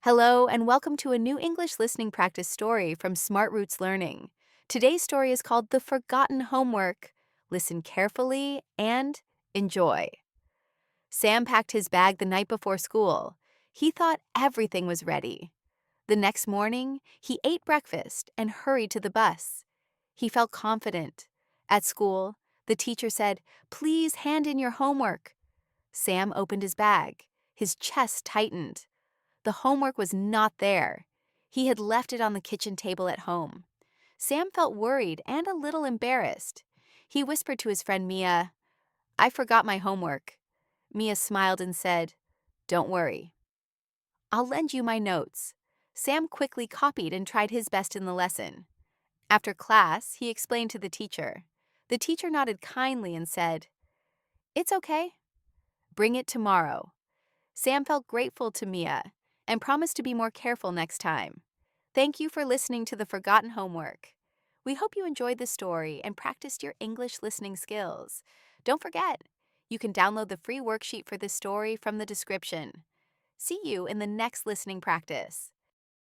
Hello, and welcome to a new English listening practice story from SMARTROOTS Learning. Today's story is called The Forgotten Homework. Listen carefully and enjoy. Sam packed his bag the night before school. He thought everything was ready. The next morning, he ate breakfast and hurried to the bus. He felt confident. At school, the teacher said, "Please hand in your homework." Sam opened his bag. His chest tightened. The homework was not there. He had left it on the kitchen table at home. Sam felt worried and a little embarrassed. He whispered to his friend Mia, "I forgot my homework." Mia smiled and said, "Don't worry. I'll lend you my notes." Sam quickly copied and tried his best in the lesson. After class, he explained to the teacher. The teacher nodded kindly and said, "It's okay. Bring it tomorrow." Sam felt grateful to Mia and promised to be more careful next time. Thank you for listening to The Forgotten Homework. We hope you enjoyed the story and practiced your English listening skills. Don't forget, you can download the free worksheet for this story from the description. See you in the next listening practice.